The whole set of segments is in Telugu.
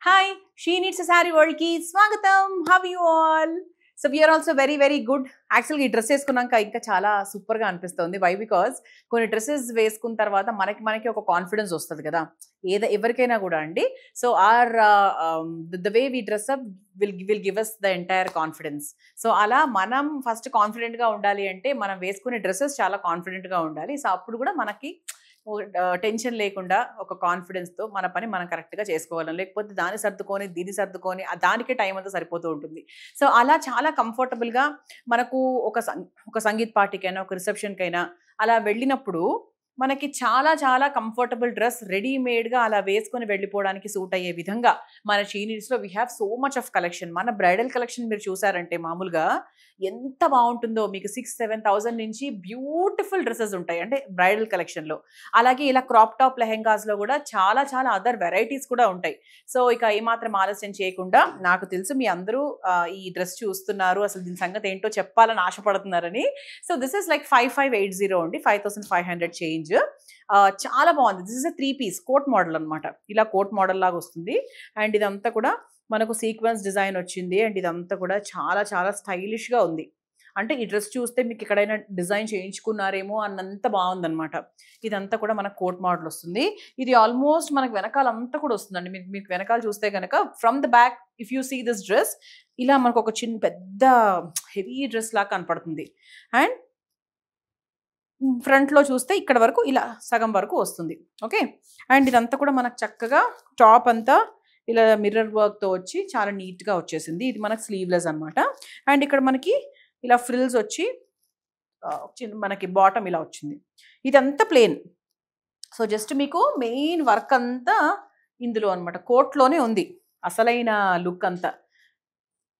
Hi, She Needs a Saree World ki Swagatam. How are you all? So we are also very good. Actually ఈ డ్రెస్ వేసుకున్నాక ఇంకా చాలా సూపర్ గా అనిపిస్తుంది. వై బికాస్ కొన్ని డ్రెస్సెస్ వేసుకున్న తర్వాత మనకి ఒక కాన్ఫిడెన్స్ వస్తుంది కదా, ఎవరికైనా కూడా అండి. So or the way we dress up will give us the entire confidence. So అలా మనం ఫస్ట్ కాన్ఫిడెంట్ గా ఉండాలి అంటే మనం వేసుకునే డ్రెస్సెస్ చాలా కాన్ఫిడెంట్ గా ఉండాలి. సో అప్పుడు కూడా మనకి టెన్షన్ లేకుండా ఒక కాన్ఫిడెన్స్తో మన పని మనం కరెక్ట్గా చేసుకోగలం. లేకపోతే దాన్ని సర్దుకొని దీన్ని సర్దుకొని దానికే టైం అంతా సరిపోతూ ఉంటుంది. సో అలా చాలా కంఫర్టబుల్గా మనకు ఒక సంగీత్ పార్టీకైనా ఒక రిసెప్షన్కైనా అలా వెళ్ళినప్పుడు మనకి చాలా కంఫర్టబుల్ డ్రెస్ రెడీమేడ్గా అలా వేసుకొని వెళ్ళిపోవడానికి సూట్ అయ్యే విధంగా మన షీ నీడ్స్లో we have so much of collection. మన బ్రైడల్ కలెక్షన్ మీరు చూసారంటే మామూలుగా ఎంత బాగుంటుందో. మీకు 6,000-7,000 నుంచి బ్యూటిఫుల్ డ్రెస్సెస్ ఉంటాయి అంటే బ్రైడల్ కలెక్షన్లో. అలాగే ఇలా క్రాప్ టాప్ లెహెంగాస్లో కూడా చాలా అదర్ వెరైటీస్ కూడా ఉంటాయి. సో ఇక ఏమాత్రం ఆలస్యం చేయకుండా, నాకు తెలుసు మీ అందరూ ఈ డ్రెస్ చూస్తున్నారు, అసలు దీని సంగతి ఏంటో చెప్పాలని ఆశపడుతున్నారని. సో దిస్ ఇస్ లైక్ 5580 అండి, 5,500 చేంజ్. చాలా బాగుంది. This is 3 piece coat model అనమాట. ఇలా కోట్ మోడల్ లాగా వస్తుంది. అండ్ ఇదంతా కూడా మనకు సీక్వెన్స్ డిజైన్ వచ్చింది. అండ్ ఇదంతా కూడా చాలా స్టైలిష్గా ఉంది. అంటే ఈ డ్రెస్ చూస్తే మీకు ఎక్కడైనా డిజైన్ చేయించుకున్నారేమో అన్నంత బాగుందనమాట. ఇదంతా కూడా మనకు కోట్ మోడల్ వస్తుంది. ఇది ఆల్మోస్ట్ మనకు వెనకాల అంతా కూడా వస్తుందండి. మీకు వెనకాల చూస్తే కనుక from the back if you see this dress, ఇలా మనకు ఒక చిన్న పెద్ద హెవీ డ్రెస్ లాగా కనపడుతుంది. అండ్ ఫ్రంట్లో చూస్తే ఇక్కడ వరకు ఇలా సగం వరకు వస్తుంది. ఓకే. అండ్ ఇదంతా కూడా మనకు చక్కగా టాప్ అంతా ఇలా మిర్రర్ వర్క్తో వచ్చి చాలా నీట్గా వచ్చేసింది. ఇది మనకు స్లీవ్లెస్ అనమాట. అండ్ ఇక్కడ మనకి ఇలా ఫ్రిల్స్ వచ్చి మనకి బాటమ్ ఇలా వచ్చింది. ఇదంతా ప్లేన్. సో జస్ట్ మీకు మెయిన్ వర్క్ అంతా ఇందులో అనమాట, కోట్లోనే ఉంది అసలైన లుక్ అంతా.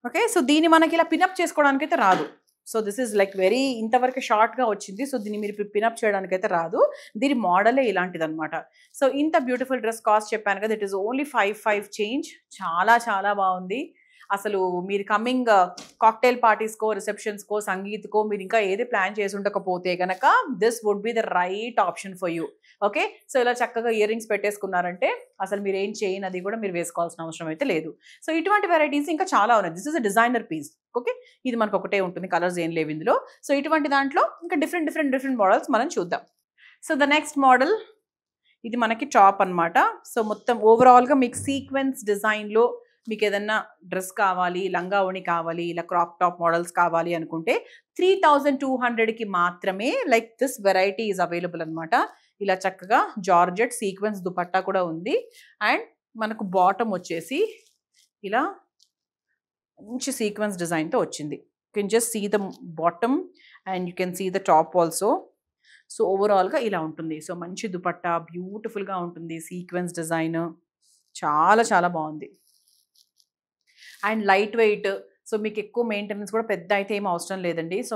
ఓకే. సో దీన్ని మనకి ఇలా పినప్ చేసుకోవడానికి అయితే రాదు. So this is like very ఇంతవరకు షార్ట్గా వచ్చింది. సో దీన్ని మీరు పినప్ చేయడానికి అయితే రాదు. దీని మోడలే ఇలాంటిది అనమాట. సో ఇంత బ్యూటిఫుల్ డ్రెస్ కాస్ట్ చెప్పాను కదా, ఇట్ ఈస్ ఓన్లీ 55 చేంజ్. చాలా బాగుంది. అసలు మీరు కమింగ్ కాక్టైల్ పార్టీస్కో, రిసెప్షన్స్కో, సంగీత్కో మీరు ఇంకా ఏది ప్లాన్ చేసి ఉండకపోతే కనుక this would be the right option for you. Okay. So ఇలా చక్కగా ఇయర్ రింగ్స్ పెట్టేసుకున్నారంటే అసలు మీరు ఏం చేయనది కూడా మీరు వేసుకోవాల్సిన అవసరం అయితే లేదు. సో ఇటువంటి వెరైటీస్ ఇంకా చాలా ఉన్నాయి. This is a designer piece. Okay. ఇది మనకు ఒకటే ఉంటుంది, కలర్స్ ఏం లేవు ఇందులో. సో ఇటువంటి దాంట్లో ఇంకా డిఫరెంట్ మోడల్స్ మనం చూద్దాం. సో ద నెక్స్ట్ మోడల్, ఇది మనకి టాప్ అనమాట. సో మొత్తం ఓవరాల్గా మీకు సీక్వెన్స్ డిజైన్లో మీకు ఏదన్నా డ్రెస్ కావాలి, లంగా ఓణి కావాలి, ఇలా క్రాప్ టాప్ మోడల్స్ కావాలి అనుకుంటే 3,200కి మాత్రమే like this variety is available అనమాట. ఇలా చక్కగా జార్జెట్ సీక్వెన్స్ దుపట్టా కూడా ఉంది. అండ్ మనకు బాటమ్ వచ్చేసి ఇలా మంచి సీక్వెన్స్ డిజైన్తో వచ్చింది. You can just see the bottom and you can see the top also. So ఓవరాల్గా ఇలా ఉంటుంది. సో మంచి దుపట్టా, బ్యూటిఫుల్గా ఉంటుంది, సీక్వెన్స్ డిజైన్ చాలా బాగుంది. And light weight. సో మీకు ఎక్కువ మెయింటెనెన్స్ కూడా పెద్ద అయితే ఏం అవసరం లేదండి. సో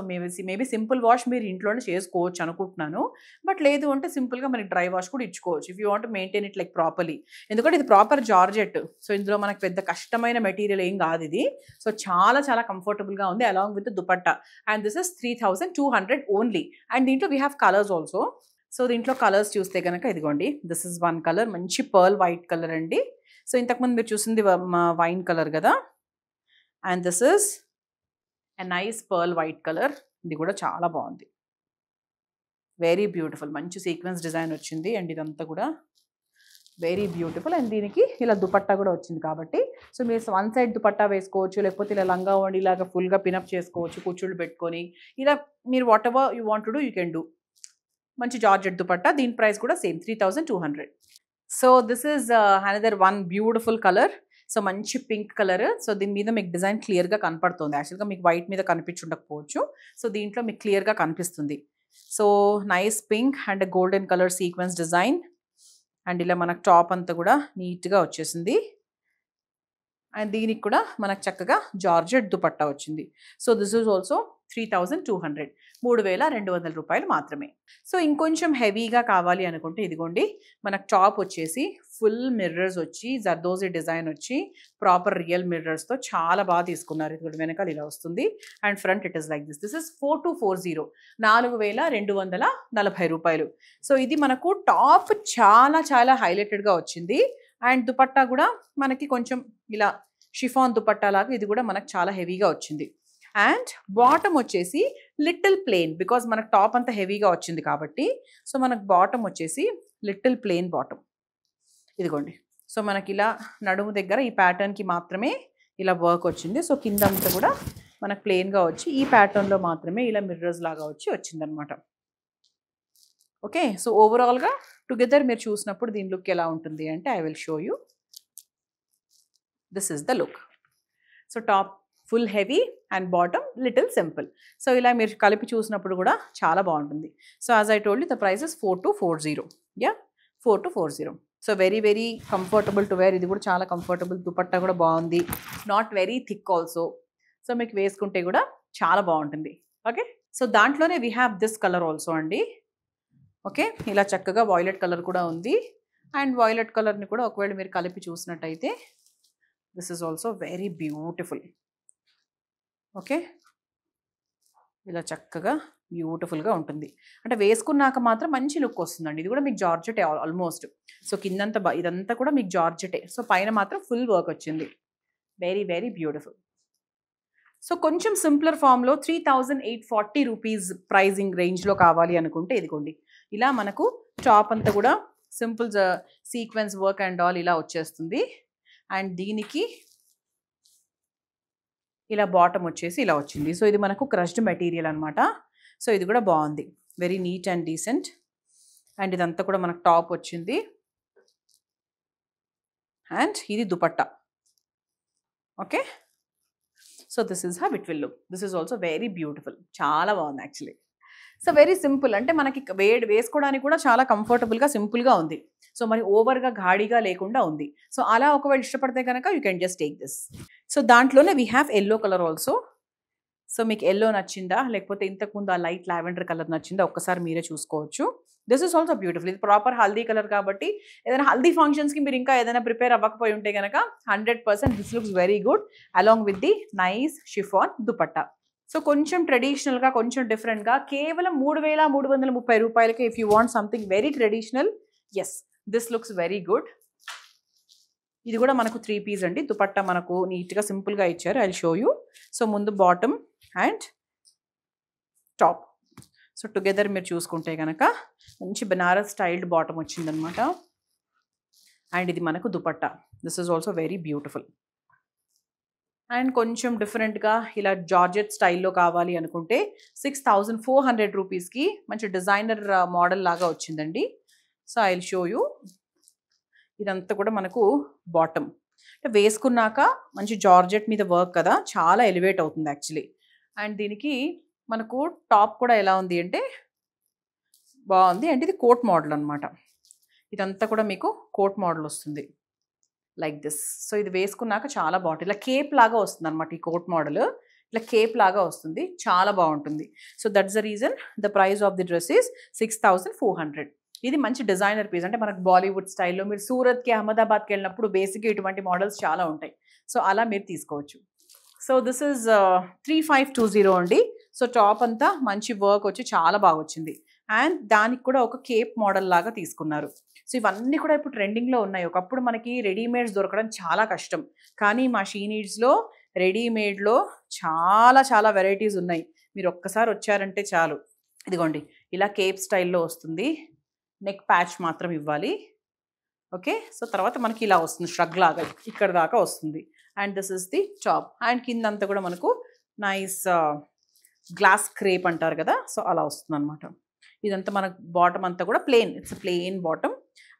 మేబీ సింపుల్ వాష్ మీరు ఇంట్లోనే చేసుకోవచ్చు అనుకుంటున్నాను. బట్ లేదు అంటే సింపుల్గా మనకి డ్రై వాష్ కూడా ఇచ్చుకోవచ్చు if you want maintain it like properly. ఎందుకంటే ఇది ప్రాపర్ జార్జెట్. సో ఇందులో మనకు పెద్ద కష్టమైన మెటీరియల్ ఏం కాదు ఇది. సో చాలా కంఫర్టబుల్గా ఉంది along with dupatta. And this is 3,200 only. And దీంట్లో we have colours also. So దీంట్లో కలర్స్ చూస్తే కనుక ఇదిగోండి, దిస్ ఇస్ వన్ కలర్, మంచి పర్ల్ వైట్ కలర్ అండి. సో ఇంతకుముందు మీరు చూసింది వైన్ కలర్ కదా. And this is a nice pearl white colour. ఇది కూడా చాలా బాగుంది, వెరీ బ్యూటిఫుల్. మంచి సీక్వెన్స్ డిజైన్ వచ్చింది. అండ్ ఇదంతా కూడా వెరీ బ్యూటిఫుల్. అండ్ దీనికి ఇలా దుపట్టా కూడా వచ్చింది కాబట్టి సో మీరు వన్ సైడ్ దుపట్టా వేసుకోవచ్చు, లేకపోతే ఇలా లంగా వండిలాగా ఫుల్గా పినప్ చేసుకోవచ్చు కుచ్చుళ్ళు పెట్టుకొని. ఇలా మీరు what ever you want to do you can do. మంచి జార్జెట్ దుపట్టా. దీని ప్రైస్ కూడా same 3,200. So this is another one beautiful colour. So మంచి పింక్ కలర్. సో దీని మీద మీకు డిజైన్ క్లియర్గా కనపడుతుంది. యాక్చువల్గా మీకు వైట్ మీద కనిపించుండకపోవచ్చు. సో దీంట్లో మీకు క్లియర్గా కనిపిస్తుంది. So nice pink and golden colour sequence design. And ఇలా మనకు టాప్ అంతా కూడా నీట్గా వచ్చేసింది. అండ్ దీనికి కూడా మనకు చక్కగా జార్జెట్ దుపట్టా వచ్చింది. సో దిస్ ఈజ్ ఆల్సో 3,200, 3,200 రూపాయలు మాత్రమే. సో ఇంకొంచెం హెవీగా కావాలి అనుకుంటే ఇదిగోండి, మనకు టాప్ వచ్చేసి ఫుల్ మిర్రర్స్ వచ్చి జర్దోజీ డిజైన్ వచ్చి ప్రాపర్ రియల్ మిర్రర్స్తో చాలా బాగా తీసుకున్నారు. ఇది కూడా వెనకాల ఇలా వస్తుంది. And front it is like this. This is 4,240, 4,240 రూపాయలు. సో ఇది మనకు టాప్ చాలా హైలైటెడ్గా వచ్చింది. అండ్ దుపట్టా కూడా మనకి కొంచెం ఇలా షిఫాన్ దుపట్టా లాగా ఇది కూడా మనకు చాలా హెవీగా వచ్చింది. అండ్ బాటమ్ వచ్చేసి లిటిల్ ప్లెయిన్, బికాజ్ మనకు టాప్ అంతా హెవీగా వచ్చింది కాబట్టి. సో మనకు బాటమ్ వచ్చేసి లిటిల్ ప్లెయిన్ బాటమ్. ఇదిగోండి. సో మనకి ఇలా నడుము దగ్గర ఈ ప్యాటర్న్కి మాత్రమే ఇలా వర్క్ వచ్చింది. సో కింద అంతా కూడా మనకు ప్లెయిన్గా వచ్చి ఈ ప్యాటర్న్లో మాత్రమే ఇలా మిర్రర్స్ లాగా వచ్చిందనమాట. ఓకే, సో ఓవరాల్గా టుగెదర్ మీరు చూసినప్పుడు దీని లుక్ ఎలా ఉంటుంది అంటే I will show you. This is the look. So top full heavy and bottom little simple. So ఇలా మీరు కలిపి చూసినప్పుడు కూడా చాలా బాగుంటుంది. So as I told you the price is 4240. Yeah, 4240. So very very comfortable to wear. ఇది కూడా చాలా కంఫర్టబుల్. దుపట్టా కూడా బాగుంది, not very thick also. So మీకు వేసుకుంటే కూడా చాలా బాగుంటుంది. ఓకే, సో దాంట్లోనే we have this colour also అండి. ఓకే, ఇలా చక్కగా వాయిలెట్ కలర్ కూడా ఉంది. అండ్ వాయిలెట్ కలర్ని కూడా ఒకవేళ మీరు కలిపి చూసినట్టయితే this is also very beautiful. Okay, ఇలా చక్కగా బ్యూటిఫుల్గా ఉంటుంది. అంటే వేసుకున్నాక మాత్రం మంచి లుక్ వస్తుందండి. ఇది కూడా మీకు జార్జెటే ఆల్మోస్ట్. సో కిందంతా ఇదంతా కూడా మీకు జార్జెటే. సో పైన మాత్రం ఫుల్ వర్క్ వచ్చింది. Very very beautiful. సో కొంచెం సింప్లర్ ఫామ్లో 3840 రూపీస్ ప్రైజింగ్ రేంజ్లో కావాలి అనుకుంటే ఇదిగోండి, ఇలా మనకు టాప్ అంతా కూడా simple sequence work and all ఇలా వచ్చేస్తుంది. అండ్ దీనికి ఇలా బాటమ్ వచ్చేసి ఇలా వచ్చింది. సో ఇది మనకు క్రష్డ్ మెటీరియల్ అనమాట. సో ఇది కూడా బాగుంది, very neat and decent. And ఇదంతా కూడా మనకు టాప్ వచ్చింది. అండ్ ఇది dupatta. Okay, so this is how it will look. This is also very beautiful. చాలా బాగుంది యాక్చువల్లీ. సో వెరీ సింపుల్, అంటే మనకి వేసుకోవడానికి కూడా చాలా కంఫర్టబుల్గా సింపుల్గా ఉంది. సో మరి ఓవర్గా ఘాడిగా లేకుండా ఉంది. సో అలా ఒకవేళ ఇష్టపడితే కనుక you can just take this. So దాంట్లోనే we have yellow colour also. So మీకు ఎల్లో నచ్చిందా లేకపోతే ఇంతకుముందు ఆ లైట్ లావెండర్ కలర్ నచ్చిందా ఒక్కసారి మీరే చూసుకోవచ్చు. This is also beautiful. ఇది ప్రాపర్ హల్దీ కలర్ కాబట్టి ఏదైనా హల్దీ ఫంక్షన్స్కి మీరు ఇంకా ఏదైనా ప్రిపేర్ అవ్వకపోయి ఉంటే కనుక 100% this looks very good along with the nice chiffon dupatta. So కొంచెం ట్రెడిషనల్గా కొంచెం డిఫరెంట్గా కేవలం 3330 రూపాయలకి if you want something very traditional, yes this looks very good. ఇది కూడా మనకు 3 పీస్ అండి. దుపట్టా మనకు నీట్గా సింపుల్గా ఇచ్చారు. I will show you. So ముందు bottom and top. So together మీరు చూసుకుంటే కనుక మంచి బనారస్ స్టైల్డ్ బాటమ్ వచ్చిందనమాట. అండ్ ఇది మనకు dupatta. This is also very beautiful. And కొంచెం డిఫరెంట్గా ఇలా జార్జెట్ స్టైల్లో కావాలి అనుకుంటే 6400 రూపీస్కి మంచి డిజైనర్ మోడల్ లాగా వచ్చిందండి. So I will show you. ఇదంతా కూడా మనకు బాటమ్. అంటే వేసుకున్నాక మంచి జార్జెట్ మీద వర్క్ కదా, చాలా ఎలివేట్ అవుతుంది యాక్చువల్లీ. అండ్ దీనికి మనకు టాప్ కూడా ఎలా ఉంది అంటే బాగుంది. అంటే ఇది కోట్ మోడల్ అనమాట. ఇదంతా కూడా మీకు కోట్ మోడల్ వస్తుంది లైక్ దిస్. సో ఇది వేసుకున్నాక చాలా బాగుంటుంది. ఇలా కేప్ లాగా వస్తుంది అనమాట. ఈ కోట్ మోడల్ ఇట్లా కేప్ లాగా వస్తుంది, చాలా బాగుంటుంది. So that's the reason the price of the dress is 6400. ఇది మంచి డిజైనర్ పీస్. అంటే మనకు బాలీవుడ్ స్టైల్లో మీరు సూరత్కి అహ్మదాబాద్కి వెళ్ళినప్పుడు బేసిక్గా ఇటువంటి మోడల్స్ చాలా ఉంటాయి. సో అలా మీరు తీసుకోవచ్చు. సో దిస్ ఈజ్ 3520 అండి. సో టాప్ అంతా మంచి వర్క్ వచ్చి చాలా బాగా వచ్చింది. అండ్ దానికి కూడా ఒక కేప్ మోడల్ లాగా తీసుకున్నారు. సో ఇవన్నీ కూడా ఇప్పుడు ట్రెండింగ్లో ఉన్నాయి. ఒకప్పుడు మనకి రెడీమేడ్స్ దొరకడం చాలా కష్టం, కానీ మా షీ నీడ్స్లో రెడీమేడ్లో చాలా చాలా వెరైటీస్ ఉన్నాయి. మీరు ఒక్కసారి వచ్చారంటే చాలు. ఇదిగోండి, ఇలా కేప్ స్టైల్లో వస్తుంది. నెక్ ప్యాచ్ మాత్రం ఇవ్వాలి. ఓకే, సో తర్వాత మనకి ఇలా వస్తుంది, ష్రగ్ లాగా ఇక్కడ దాకా వస్తుంది. And this is the top. And కింద అంతా కూడా మనకు నైస్ గ్లాస్ క్రేప్ అంటారు కదా, సో అలా వస్తుంది అనమాట. ఇదంతా మనకు బాటమ్ అంతా కూడా plain, it's plain bottom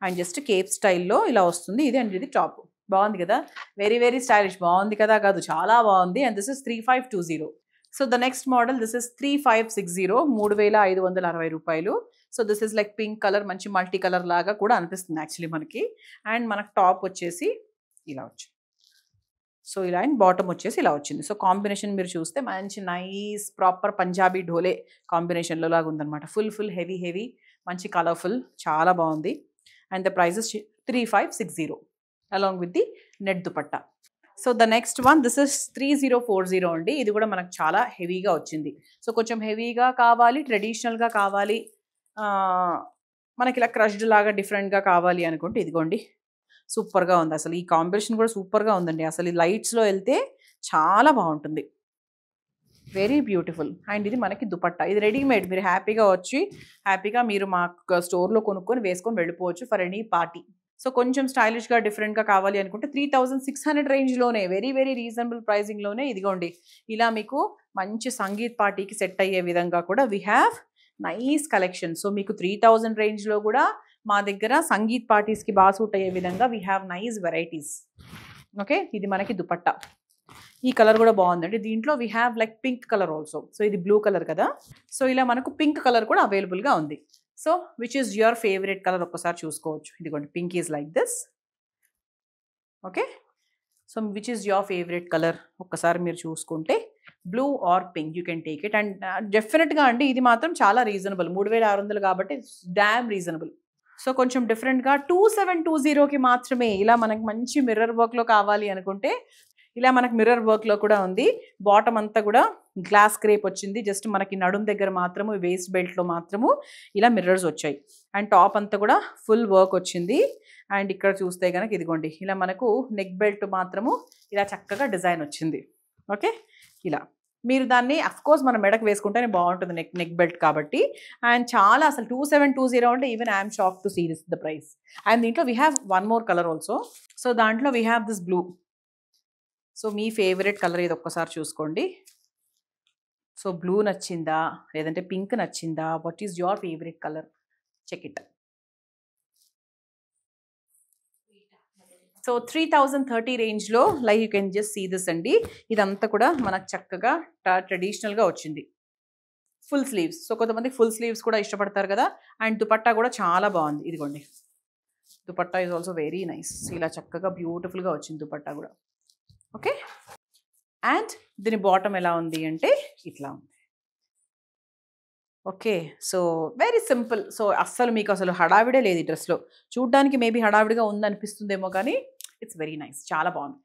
and just Cape స్టైల్లో ఇలా వస్తుంది. ఇది అండ్ ఇది టాప్. బాగుంది కదా, వెరీ వెరీ స్టైలిష్. బాగుంది కదా, కాదు చాలా బాగుంది. And this is 3520. So the next model this is 3560, 3560 రూపాయలు. So this is like pink colour, మంచి మల్టీ కలర్ లాగా కూడా అనిపిస్తుంది యాక్చువల్లీ మనకి. అండ్ మనకు టాప్ వచ్చేసి ఇలా వచ్చింది. సో ఇలా అండ్ బాటమ్ వచ్చేసి ఇలా వచ్చింది. సో కాంబినేషన్ మీరు చూస్తే మంచి నైస్ ప్రాపర్ పంజాబీ ఢోలే కాంబినేషన్లో లాగా ఉందన్నమాట. ఫుల్ హెవీ హెవీ మంచి కలర్ఫుల్, చాలా బాగుంది. And the prices 3560 along with the net dupatta. So the next one this is 3040 అండి. ఇది కూడా మనకు చాలా హెవీగా వచ్చింది. సో కొంచెం హెవీగా కావాలి, ట్రెడిషనల్గా కావాలి, మనకి ఇలా క్రష్డ్ లాగా డిఫరెంట్గా కావాలి అనుకుంటే ఇదిగోండి. సూపర్గా ఉంది. అసలు ఈ కాంబినేషన్ కూడా సూపర్గా ఉందండి. అసలు ఈ లైట్స్లో వెళ్తే చాలా బాగుంటుంది. Very beautiful. అండ్ ఇది మనకి దుపట్టా. ఇది రెడీమేడ్. మీరు హ్యాపీగా వచ్చి హ్యాపీగా మీరు మా స్టోర్లో కొనుక్కొని వేసుకొని వెళ్ళిపోవచ్చు ఫర్ ఎనీ పార్టీ. సో కొంచెం స్టైలిష్గా డిఫరెంట్గా కావాలి అనుకుంటే 3600 రేంజ్లోనే వెరీ వెరీ రీజనబుల్ ప్రైజింగ్లోనే ఇదిగోండి ఇలా మీకు మంచి సంగీత్ పార్టీకి సెట్ అయ్యే విధంగా కూడా we have nice collection. So మీకు 3000 రేంజ్లో కూడా మా దగ్గర సంగీత్ పార్టీస్కి బాగా సూట్ అయ్యే విధంగా we have nice varieties. Okay, ఇది మనకి దుపట్టా. ఈ కలర్ కూడా బాగుందండి. దీంట్లో we have like pink colour also. So ఇది బ్లూ కలర్ కదా, సో ఇలా మనకు పింక్ కలర్ కూడా అవైలబుల్గా ఉంది. So which is your favourite colour ఒక్కసారి చూసుకోవచ్చు. ఇదిగోండి pink is like this. Okay, so which is your favourite colour ఒక్కసారి మీరు చూసుకుంటే blue or pink you can take it. And డెఫినెట్గా అండి ఇది మాత్రం చాలా రీజనబుల్. 3600 కాబట్టి డామ్ రీజనబుల్. సో కొంచెం డిఫరెంట్గా 2720కి మాత్రమే ఇలా మనకి మంచి మిర్రర్ వర్క్లో కావాలి అనుకుంటే ఇలా మనకి మిర్రర్ వర్క్లో కూడా ఉంది. బాటమ్ అంతా కూడా గ్లాస్ క్రేప్ వచ్చింది. జస్ట్ మనకి నడుం దగ్గర మాత్రము వేస్ట్ బెల్ట్లో మాత్రము ఇలా మిర్రర్స్ వచ్చాయి. అండ్ టాప్ అంతా కూడా ఫుల్ వర్క్ వచ్చింది. అండ్ ఇక్కడ చూస్తే కనుక ఇదిగోండి ఇలా మనకు నెక్ బెల్ట్ మాత్రము ఇలా చక్కగా డిజైన్ వచ్చింది. ఓకే, ఇలా మీరు దాన్ని అఫ్కోర్స్ మన మెడకు వేసుకుంటేనే బాగుంటుంది నెక్ బెల్ట్ కాబట్టి. అండ్ చాలా అసలు 2720 అంటే even I'm shock to see this the price. And దీంట్లో we have one more colour also. So దాంట్లో we have this blue. So మీ ఫేవరెట్ కలర్ ఇది ఒక్కసారి చూసుకోండి. సో బ్లూ నచ్చిందా లేదంటే పింక్ నచ్చిందా? What is your favourite colour? Check it. So 3030 రేంజ్లో like you can just see this అండి. ఇదంతా కూడా మనకు చక్కగా ట్రెడిషనల్గా వచ్చింది. Full sleeves. సో కొంతమంది ఫుల్ స్లీవ్స్ కూడా ఇష్టపడతారు కదా. అండ్ దుపట్టా కూడా చాలా బాగుంది. ఇదిగోండి dupatta is also very nice. ఇలా చక్కగా బ్యూటిఫుల్గా వచ్చింది దుపట్టా కూడా. ఓకే, అండ్ దీని బాటమ్ ఎలా ఉంది అంటే ఇట్లా ఉంది. Okay, so very simple. So అస్సలు మీకు అసలు హడావిడే లేదు ఈ డ్రెస్లో. చూడ్డానికి మేబీ హడావిడిగా ఉందనిపిస్తుందేమో కానీ ఇట్స్ వెరీ నైస్, చాలా బాగుంది.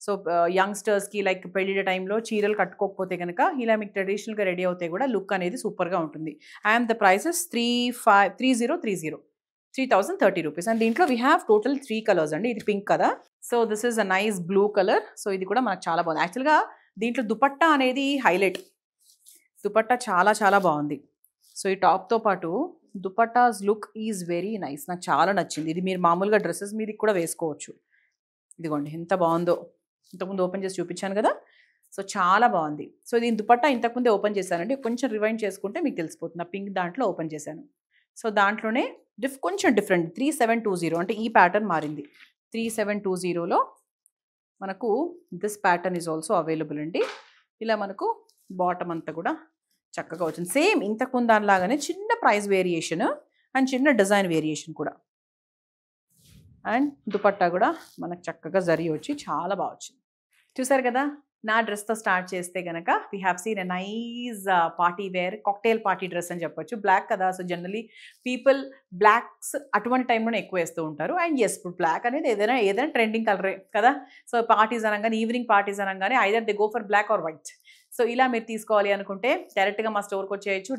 సో యంగ్స్టర్స్కి లైక్ పెళ్ళిళ్ళ టైంలో చీరలు కట్టుకోకపోతే కనుక ఇలా మీకు ట్రెడిషనల్గా రెడీ అవుతే కూడా లుక్ అనేది సూపర్గా ఉంటుంది. And the prices 3030 rupees. And దీంట్లో వీ హ్యావ్ టోటల్ 3 కలర్స్ అండి. ఇది పింక్ కదా, so this is a nice blue colour. So ఇది కూడా మనకు చాలా బాగుంది. యాక్చువల్గా దీంట్లో దుపట్టా అనేది హైలైట్. దుపట్టా చాలా చాలా బాగుంది. సో ఈ టాప్తో పాటు dupattas look is very nice. నాకు చాలా నచ్చింది. ఇది మీరు మామూలుగా డ్రెస్సెస్ మీదకి కూడా వేసుకోవచ్చు. ఇదిగోండి ఎంత బాగుందో. ఇంతకుముందు ఓపెన్ చేసి చూపించాను కదా, సో చాలా బాగుంది. సో దీని దుపట్టా ఇంతకుముందే ఓపెన్ చేశానండి. కొంచెం రివైండ్ చేసుకుంటే మీకు తెలిసిపోతుంది. పింక్ దాంట్లో ఓపెన్ చేశాను. సో దాంట్లోనే కొంచెం డిఫరెంట్ 3720 అంటే ఈ ప్యాటర్న్ మారింది. 3720లో మనకు this pattern is also available అండి. ఇలా మనకు బాటమ్ అంతా కూడా చక్కగా వచ్చింది. సేమ్ ఇంతకుముందు దానిలాగానే చిన్న ప్రైస్ వేరియేషన్ అండ్ చిన్న డిజైన్ వేరియేషన్ కూడా. అండ్ దుపట్టా కూడా మనకు చక్కగా జరీ వచ్చి చాలా బాగా వచ్చింది. చూసారు కదా, నా డ్రెస్తో స్టార్ట్ చేస్తే కనుక we have seen a nice party wear cocktail party dress అని చెప్పొచ్చు. బ్లాక్ కదా, సో జనరలీ పీపుల్ బ్లాక్స్ అటువంటి టైంలోనే ఎక్కువ వేస్తూ ఉంటారు. అండ్ ఎస్, ఇప్పుడు బ్లాక్ అనేది ఏదైనా ట్రెండింగ్ కలరే కదా. సో పార్టీస్ అనగానే, ఈవినింగ్ పార్టీస్ అనగానే either they go for black or white. So ఇలా మీరు తీసుకోవాలి అనుకుంటే డైరెక్ట్గా మా స్టోర్కి వచ్చేయచ్చు.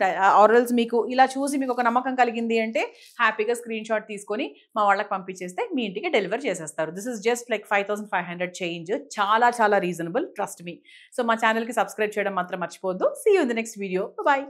ఆర్ఎల్స్ మీకు ఇలా చూసి మీకు ఒక నమ్మకం కలిగింది అంటే హ్యాపీగా స్క్రీన్ షాట్ తీసుకొని మా వాళ్ళకి పంపించేస్తే మీ ఇంటికి డెలివర్ చేసేస్తారు. This is just like 5500 change. చాలా చాలా రీజనబుల్, ట్రస్ట్ మీ. సో మా ఛానల్కి సబ్స్క్రైబ్ చేయడం మాత్రం మర్చిపోవద్దు. See you in the next video. Bye.